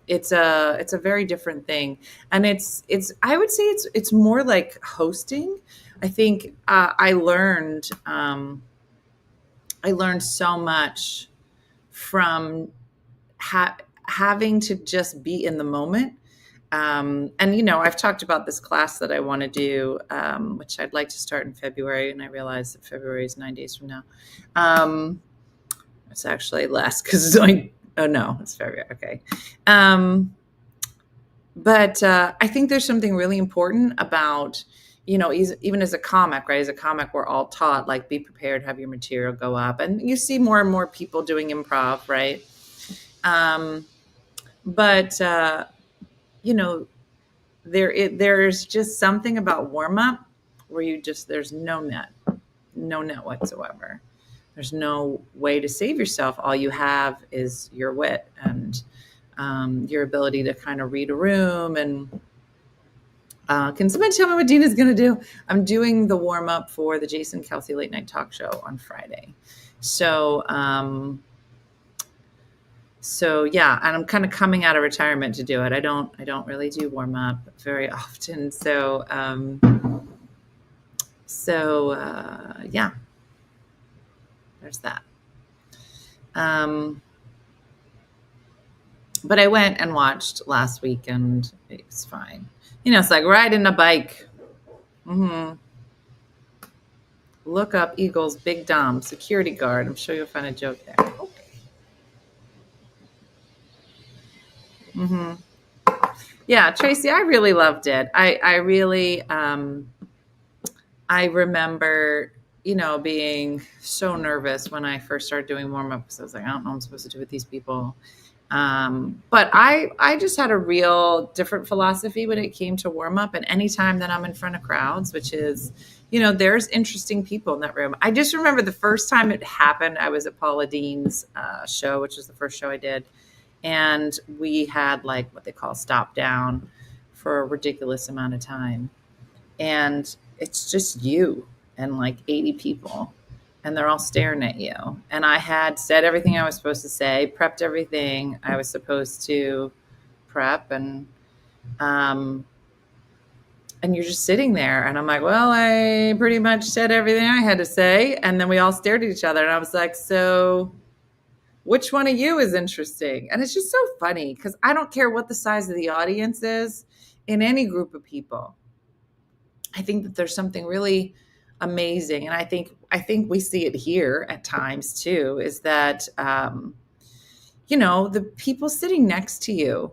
A: It's a very different thing. And I would say it's more like hosting. I think, I learned, I learned so much from having to just be in the moment. And, I've talked about this class that I want to do, which I'd like to start in February. And I realize that February is 9 days from now. It's actually less because it's only, oh no, it's February. Okay. But I think there's something really important about, even as a comic, right? As a comic, we're all taught, like, be prepared, have your material go up. And you see more and more people doing improv, right? But there's just something about warm up where there's no net whatsoever. There's no way to save yourself. All you have is your wit and your ability to kind of read a room. And can somebody tell me what Dina's going to do? I'm doing the warm up for the Jason Kelsey Late Night Talk Show on Friday. So yeah, and I'm kind of coming out of retirement to do it. I don't really do warm up very often. So yeah, there's that. But I went and watched last week, and it was fine. It's like riding a bike. Look up Eagles Big Dom, security guard. I'm sure you'll find a joke there. Okay. Yeah, Tracy, I really loved it. I really, I remember, being so nervous when I first started doing warm-up because I was like, I don't know what I'm supposed to do with these people. But I just had a real different philosophy when it came to warm-up. And anytime that I'm in front of crowds, which is, there's interesting people in that room. I just remember the first time it happened, I was at Paula Dean's show, which was the first show I did. And we had like what they call stop down for a ridiculous amount of time. And it's just you and like 80 people, and they're all staring at you. And I had said everything I was supposed to say, prepped everything I was supposed to prep. And you're just sitting there. And I'm like, well, I pretty much said everything I had to say. And then we all stared at each other. And I was like, so which one of you is interesting? And it's just so funny because I don't care what the size of the audience is in any group of people. I think that there's something really amazing. And I think we see it here at times too, is that, the people sitting next to you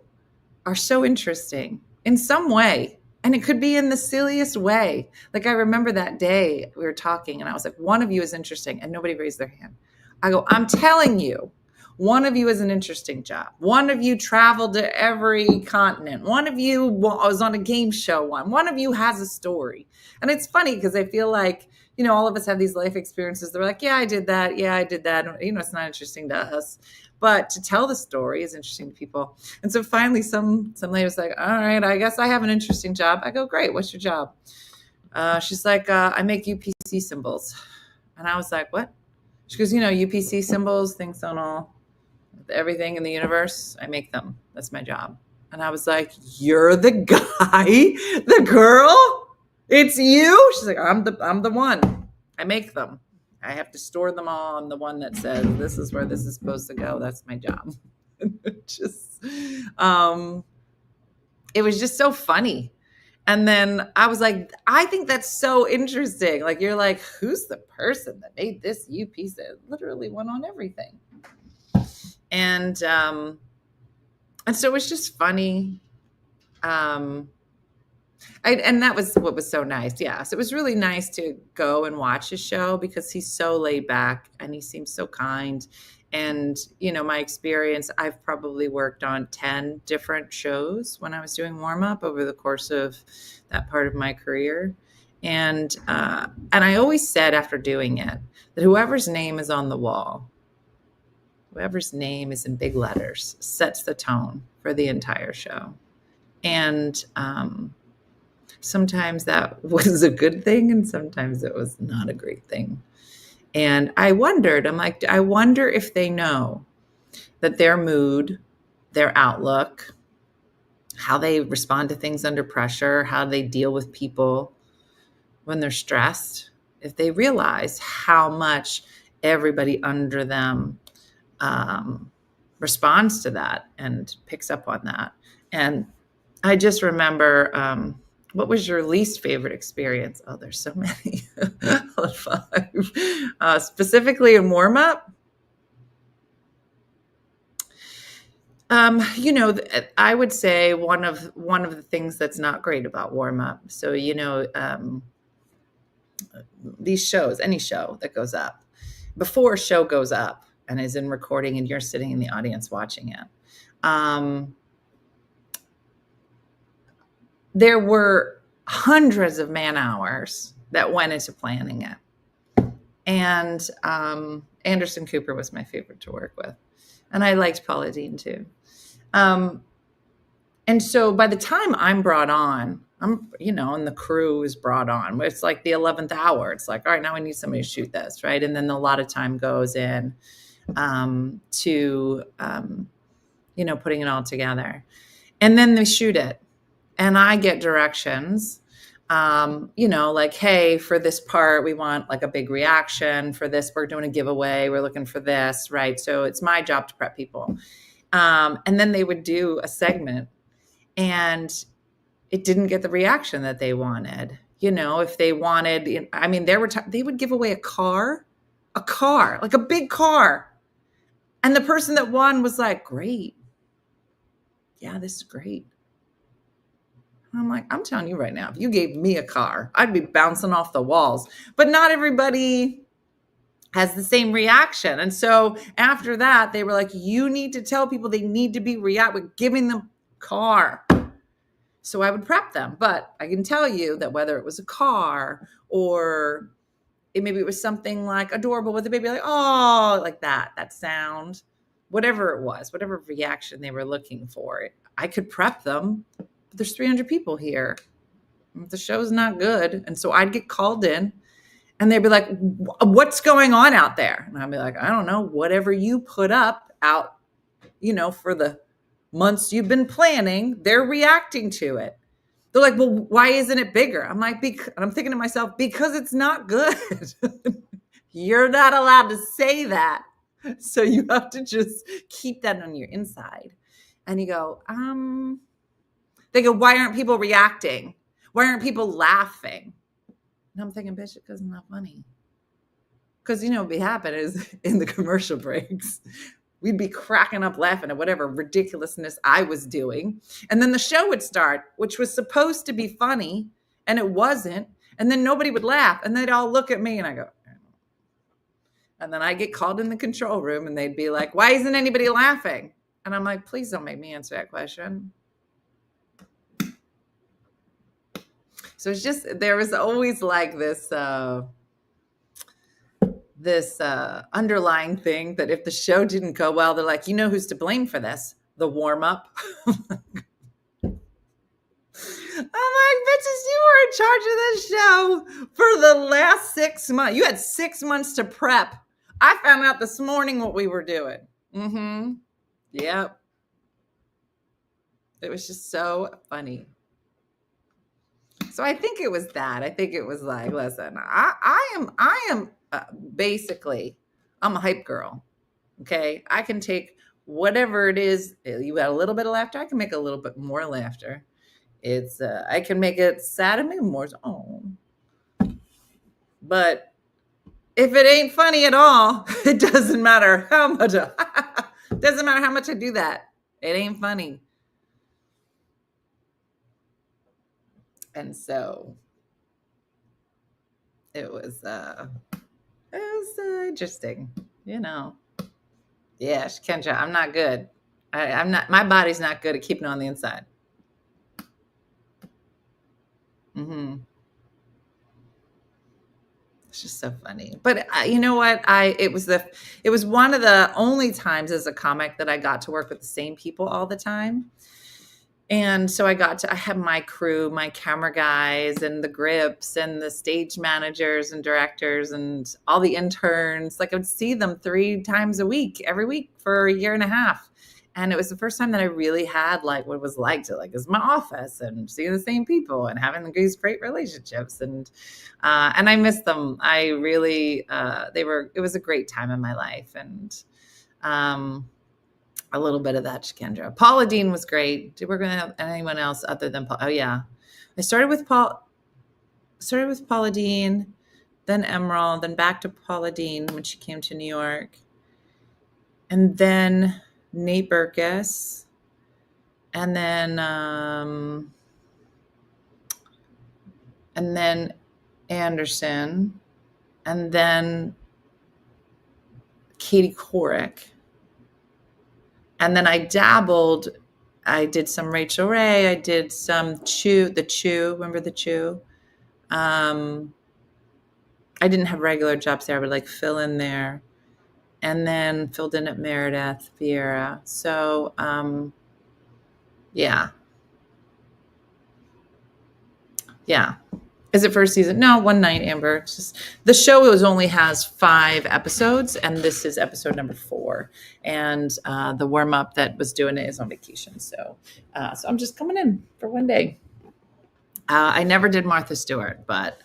A: are so interesting in some way. And it could be in the silliest way. Like I remember that day we were talking and I was like, one of you is interesting, and nobody raised their hand. I go, I'm telling you, one of you is an interesting job. One of you traveled to every continent. One of you was on a game show. One of you has a story. And it's funny because I feel like, all of us have these life experiences. They're like, yeah, I did that. Yeah, I did that. It's not interesting to us. But to tell the story is interesting to people. And so finally some lady was like, all right, I guess I have an interesting job. I go, great. What's your job? She's like, I make UPC symbols. And I was like, what? She goes, UPC symbols, things don't all, everything in the universe, I make them. That's my job. And I was like, you're the guy, the girl? It's you? She's like, I'm the one. I make them. I have to store them all. I'm the one that says this is where this is supposed to go. That's my job. Just it was just so funny. And then I was like, I think that's so interesting. Like, you're like, who's the person that made this UPC? It literally went on everything. And so it was just funny. And that was what was so nice. Yeah. So it was really nice to go and watch his show because he's so laid back and he seems so kind. And, my experience, I've probably worked on 10 different shows when I was doing warm up over the course of that part of my career. And I always said after doing it that whoever's name is on the wall, whoever's name is in big letters, sets the tone for the entire show. And sometimes that was a good thing and sometimes it was not a great thing. And I wondered, I wonder if they know that their mood, their outlook, how they respond to things under pressure, how they deal with people when they're stressed, if they realize how much everybody under them responds to that and picks up on that. And I just remember, what was your least favorite experience? Oh, there's so many. 5. Specifically in warm up. I would say one of the things that's not great about warm up. So, these shows, any show that goes up, before a show goes up and is in recording and you're sitting in the audience watching it, there were hundreds of man hours that went into planning it. And Anderson Cooper was my favorite to work with. And I liked Paula Deen too. And so by the time I'm brought on, and the crew is brought on, it's like the 11th hour. It's like, all right, now I need somebody to shoot this, right? And then a lot of time goes in to putting it all together. And then they shoot it. And I get directions, like, hey, for this part, we want like a big reaction. For this, we're doing a giveaway. We're looking for this, right? So it's my job to prep people. And then they would do a segment and it didn't get the reaction that they wanted. If they wanted, they would give away a car, like a big car. And the person that won was like, great. Yeah, this is great. I'm like, I'm telling you right now, if you gave me a car, I'd be bouncing off the walls. But not everybody has the same reaction. And so after that, they were like, you need to tell people they need to be with giving them car. So I would prep them. But I can tell you that whether it was a car or maybe it was something like adorable with a baby, like, oh, like that sound, whatever it was, whatever reaction they were looking for, I could prep them. But there's 300 people here. The show's not good. And so I'd get called in and they'd be like, what's going on out there? And I'd be like, I don't know, whatever you put up out, for the months you've been planning, they're reacting to it. They're like, well, why isn't it bigger? I'm like, and I'm thinking to myself, because it's not good. You're not allowed to say that. So you have to just keep that on your inside. And you go, they go, why aren't people reacting? Why aren't people laughing? And I'm thinking, bitch, because it's not funny. Because, what would happen is in the commercial breaks, we'd be cracking up laughing at whatever ridiculousness I was doing. And then the show would start, which was supposed to be funny, and it wasn't. And then nobody would laugh. And they'd all look at me and I go, and then I get called in the control room and they'd be like, why isn't anybody laughing? And I'm like, please don't make me answer that question. So it's just, there was always like this underlying thing that if the show didn't go well, they're like, who's to blame for this? The warm up. I'm like, bitches, you were in charge of this show for the last 6 months. You had 6 months to prep. I found out this morning what we were doing. Mm-hmm. Yep. It was just so funny. So I think it was that. I think it was like, listen, I am basically, I'm a hype girl. Okay. I can take whatever it is. You got a little bit of laughter. I can make a little bit more laughter. It's, I can make it sad and maybe more. Oh, but if it ain't funny at all, it doesn't matter how much, doesn't matter how much I do that. It ain't funny. And so it was interesting, Yeah, Kendra, I'm not good. I'm not, my body's not good at keeping on the inside. Mm-hmm. It's just so funny. But you know what? It was one of the only times as a comic that I got to work with the same people all the time. And so I have my crew, my camera guys and the grips and the stage managers and directors and all the interns. Like I would see them 3 times a week, every week for a year and a half. And it was the first time that I really had like what it was like to like, is my office and seeing the same people and having these great relationships. And I miss them. I really, it was a great time in my life. And a little bit of that, Kendra. Paula Dean was great. We're going to have anyone else other than Paul? Oh yeah. I started with Paula Dean, then Emerald, then back to Paula Dean when she came to New York. And then Nate Berkus, and then Anderson, and then Katie Couric. And then I dabbled. I did some Rachel Ray. I did some the Chew. Remember the Chew? I didn't have regular jobs there. I would like fill in there. And then filled in at Meredith Vieira. So, yeah. Yeah. Is it first season? No, one night, Amber. It's just the show only has 5 episodes, and this is episode number 4. And the warm up that was doing it is on vacation. So I'm just coming in for one day. I never did Martha Stewart, but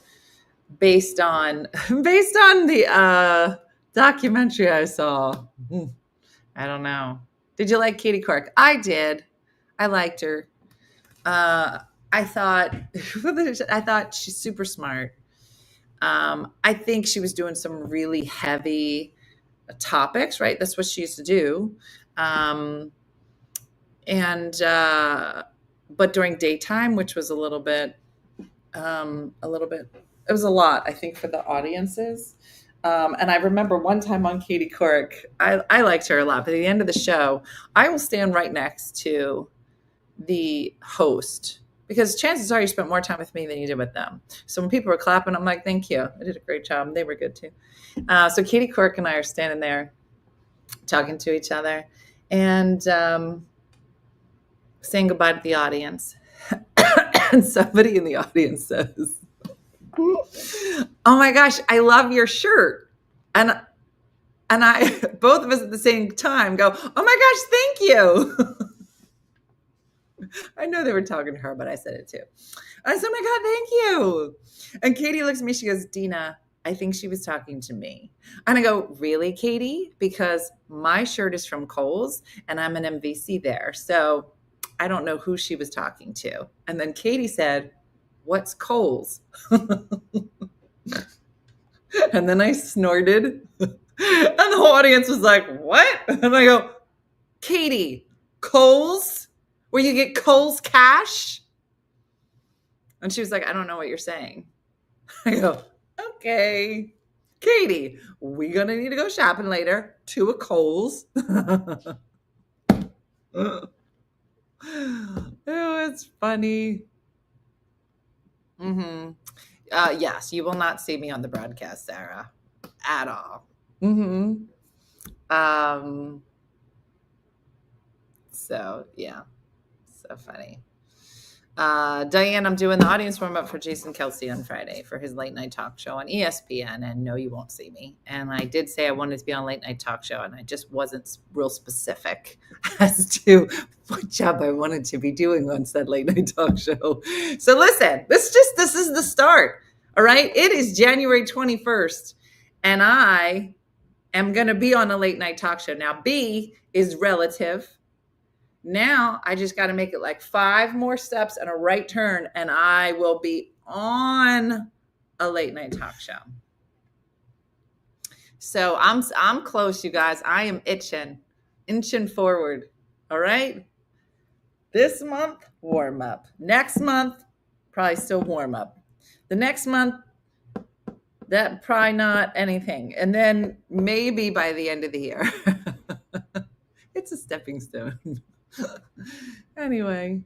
A: based on the documentary I saw, I don't know. Did you like Katie Couric? I did. I liked her. I thought she's super smart. I think she was doing some really heavy topics, right? That's what she used to do. But during daytime, which was a little bit, it was a lot, I think, for the audiences. And I remember one time on Katie Couric, I liked her a lot, but at the end of the show, I will stand right next to the host because chances are you spent more time with me than you did with them. So when people were clapping, I'm like, thank you. I did a great job. And they were good too. So Katie Couric and I are standing there talking to each other and saying goodbye to the audience. And somebody in the audience says, oh my gosh, I love your shirt. And I, both of us at the same time go, oh my gosh, thank you. I know they were talking to her, but I said it too. I said, oh my God, thank you. And Katie looks at me, she goes, Dina, I think she was talking to me. And I go, really, Katie? Because my shirt is from Kohl's and I'm an MVC there. So I don't know who she was talking to. And then Katie said, what's Kohl's? And then I snorted. And the whole audience was like, what? And I go, Katie, Kohl's? Where you get Kohl's cash? And she was like, I don't know what you're saying. I go, okay. Katie, we're going to need to go shopping later to a Kohl's. Oh, it's funny. Mm-hmm. Yes, you will not see me on the broadcast, Sarah, at all. Mm-hmm. So, yeah. So funny. Diane, I'm doing the audience warm up for Jason Kelsey on Friday for his late night talk show on ESPN. And no, you won't see me. And I did say I wanted to be on a late night talk show, and I just wasn't real specific as to what job I wanted to be doing on said late night talk show. So listen, this is the start. All right. It is January 21st, and I am going to be on a late night talk show. Now, B is relative. Now I just got to make it like 5 more steps and a right turn, and I will be on a late night talk show. So I'm close, you guys. I am inching forward. All right. This month, warm up. Next month, probably still warm up. The next month, that probably not anything. And then maybe by the end of the year. It's a stepping stone. Anyway,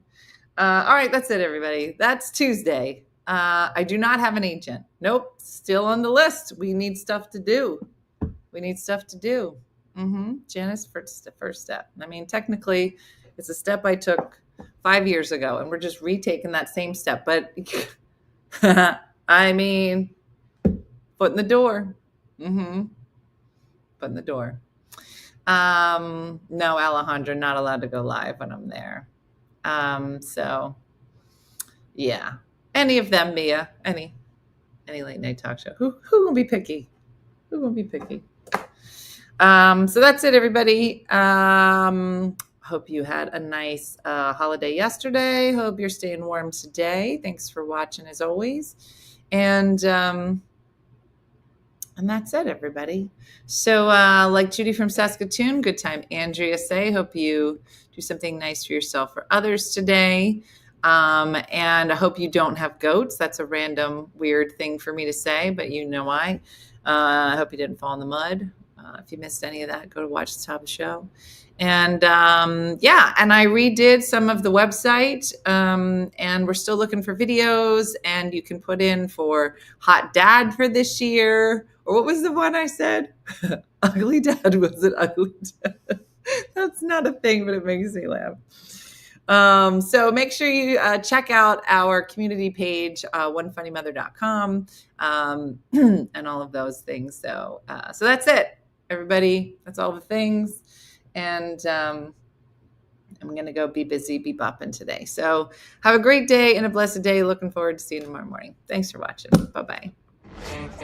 A: all right, that's it, everybody. That's Tuesday. I do not have an agent. Nope, still on the list. We need stuff to do. Janice, first step. I mean, technically, it's a step I took 5 years ago, and we're just retaking that same step. But I mean, foot in the door. Foot in the door. No, Alejandra, not allowed to go live when I'm there. So yeah, any of them, Mia, any late night talk show. Who gonna be picky? Who gonna be picky? So that's it, everybody. Hope you had a nice holiday yesterday. Hope you're staying warm today. Thanks for watching as always. And that's it, everybody. So like Judy from Saskatoon, good time, Andrea say, hope you do something nice for yourself or others today. And I hope you don't have goats. That's a random weird thing for me to say, but you know why. I hope you didn't fall in the mud. If you missed any of that, go to watch the top of the show. And yeah, and I redid some of the website, and we're still looking for videos, and you can put in for hot dad for this year, or what was the one I said? Ugly dad. Was it ugly dad? That's not a thing, but it makes me laugh. So make sure you check out our community page, OneFunnyMother.com, and all of those things. So that's it, everybody. That's all the things. And I'm going to go be busy, be bopping today. So have a great day and a blessed day. Looking forward to seeing you tomorrow morning. Thanks for watching. Bye-bye.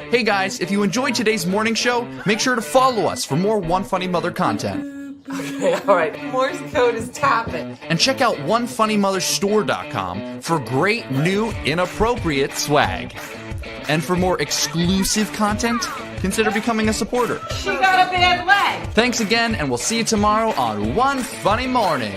C: Hey guys, if you enjoyed today's morning show, make sure to follow us for more One Funny Mother content.
A: Okay, all right. Morse code is tapping.
C: And check out OneFunnyMotherStore.com for great new inappropriate swag. And for more exclusive content, consider becoming a supporter.
A: She got a bad leg.
C: Thanks again, and we'll see you tomorrow on One Funny Morning.